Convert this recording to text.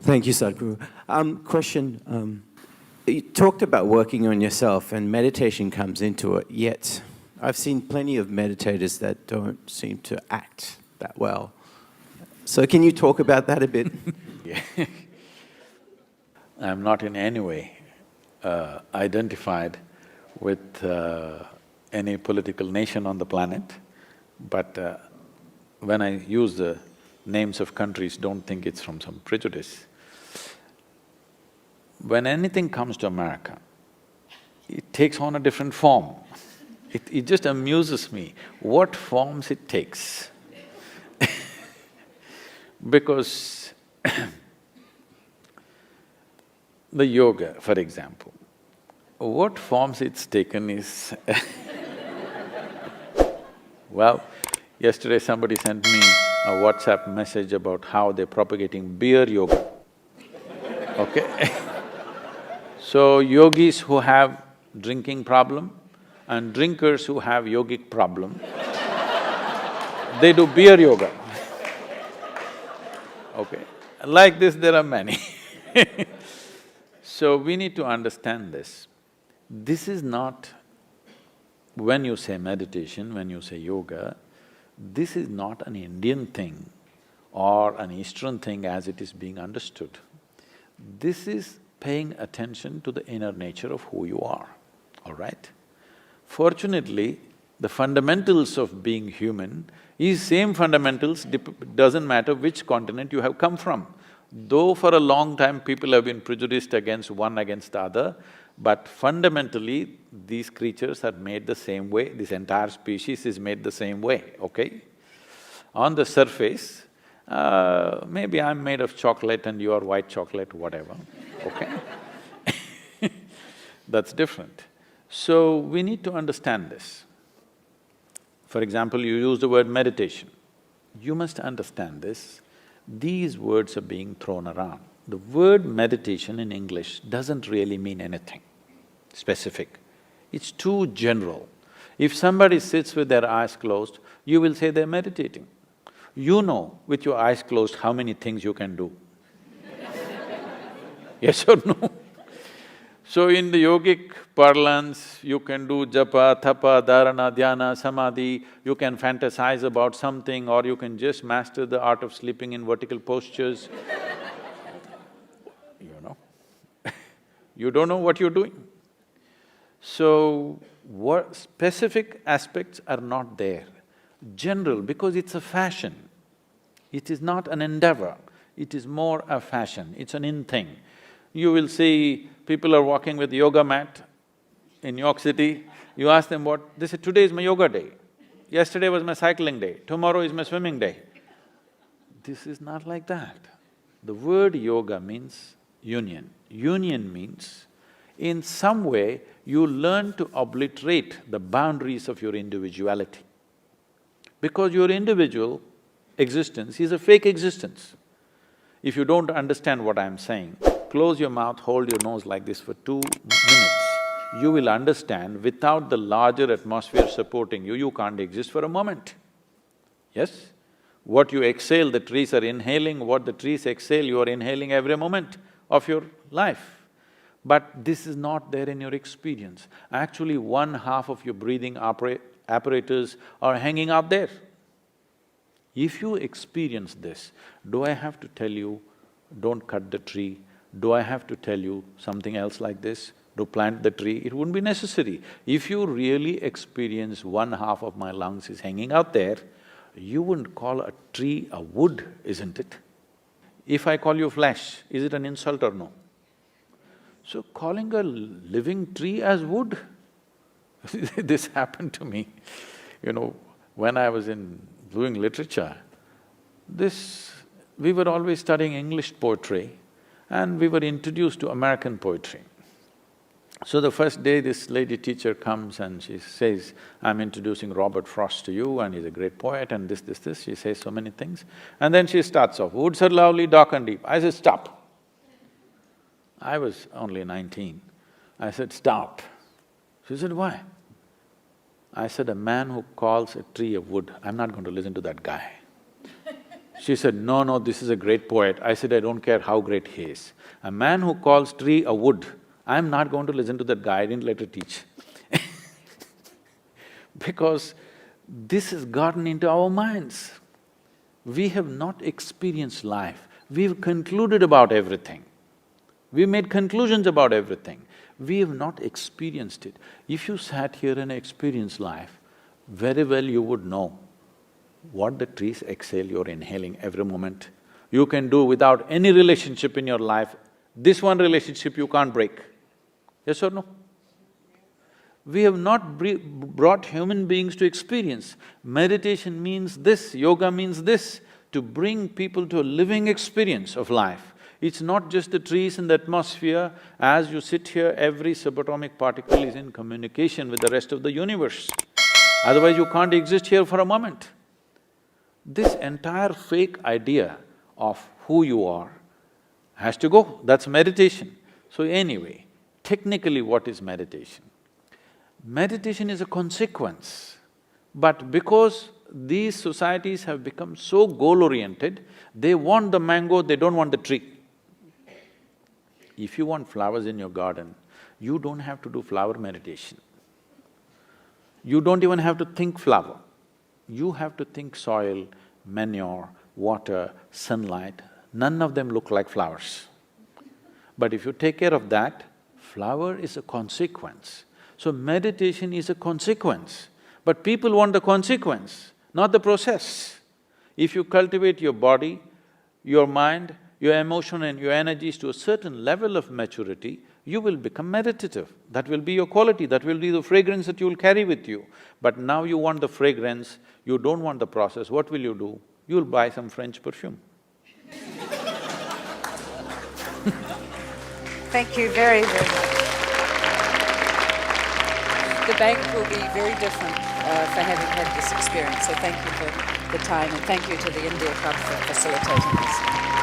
Thank you, Sadhguru. Question, you talked about working on yourself and meditation comes into it, yet I've seen plenty of meditators that don't seem to act that well. So can you talk about that a bit? Yeah. I'm not in any way identified with any political nation on the planet, but when I use the names of countries, don't think it's from some prejudice. When anything comes to America, it takes on a different form. It just amuses me what forms it takes. Because the yoga, for example, what forms it's taken is well, yesterday somebody sent me a WhatsApp message about how they're propagating beer yoga, okay? So yogis who have drinking problem and drinkers who have yogic problem, they do beer yoga, okay? Like this there are many So we need to understand this. This is not… when you say meditation, when you say yoga, this is not an Indian thing or an Eastern thing as it is being understood. This is paying attention to the inner nature of who you are, all right? Fortunately, the fundamentals of being human is same fundamentals, doesn't matter which continent you have come from. Though for a long time people have been prejudiced against one against the other, but fundamentally these creatures are made the same way, this entire species is made the same way, okay? On the surface, maybe I'm made of chocolate and you are white chocolate, whatever, okay? That's different. So, we need to understand this. For example, you use the word meditation. You must understand this. These words are being thrown around. The word meditation in English doesn't really mean anything specific. It's too general. If somebody sits with their eyes closed, you will say they're meditating. You know with your eyes closed how many things you can do. Yes or no? So in the yogic parlance, you can do japa, tapa, dharana, dhyana, samadhi, you can fantasize about something or you can just master the art of sleeping in vertical postures. You know, you don't know what you're doing. So, what specific aspects are not there. General, because it's a fashion. It is not an endeavor, it is more a fashion, it's an in thing. You will see people are walking with yoga mat in New York City, you ask them what… they say, today is my yoga day, yesterday was my cycling day, tomorrow is my swimming day. This is not like that. The word yoga means union. Union means in some way you learn to obliterate the boundaries of your individuality. Because your individual existence is a fake existence. If you don't understand what I'm saying, close your mouth, hold your nose like this for 2 minutes. You will understand without the larger atmosphere supporting you, you can't exist for a moment. Yes? What you exhale, the trees are inhaling, what the trees exhale, you are inhaling every moment of your life. But this is not there in your experience. Actually, one half of your breathing apparatus are hanging out there. If you experience this, do I have to tell you, don't cut the tree? Do I have to tell you something else like this? To plant the tree? It wouldn't be necessary. If you really experience one half of my lungs is hanging out there, you wouldn't call a tree a wood, isn't it? If I call you flesh, is it an insult or no? So calling a living tree as wood, this happened to me. You know, when I was doing literature, we were always studying English poetry and we were introduced to American poetry. So the first day this lady teacher comes and she says, I'm introducing Robert Frost to you and he's a great poet and this, she says so many things. And then she starts off, woods are lovely, dark and deep. I said, stop. I was only 19. I said, stop. She said, why? I said, a man who calls a tree a wood, I'm not going to listen to that guy. She said, no, no, this is a great poet. I said, I don't care how great he is. A man who calls tree a wood, I'm not going to listen to that guy, I didn't let her teach. Because this has gotten into our minds. We have not experienced life. We've concluded about everything. We made conclusions about everything. We have not experienced it. If you sat here and experienced life, very well you would know what the trees exhale, you're inhaling every moment. You can do without any relationship in your life. This one relationship you can't break. Yes or no? We have not brought human beings to experience. Meditation means this, yoga means this, to bring people to a living experience of life. It's not just the trees and the atmosphere. As you sit here, every subatomic particle is in communication with the rest of the universe. Otherwise you can't exist here for a moment. This entire fake idea of who you are has to go, that's meditation. So anyway, technically what is meditation? Meditation is a consequence, but because these societies have become so goal-oriented, they want the mango, they don't want the tree. If you want flowers in your garden, you don't have to do flower meditation. You don't even have to think flower. You have to think soil, manure, water, sunlight. None of them look like flowers. But if you take care of that, flower is a consequence. So meditation is a consequence, but people want the consequence, not the process. If you cultivate your body, your mind, your emotion and your energies to a certain level of maturity, you will become meditative. That will be your quality, that will be the fragrance that you will carry with you. But now you want the fragrance, you don't want the process, what will you do? You'll buy some French perfume. Thank you very, very much. The bank will be very different for having had this experience, so thank you for the time and thank you to the India Club for facilitating this.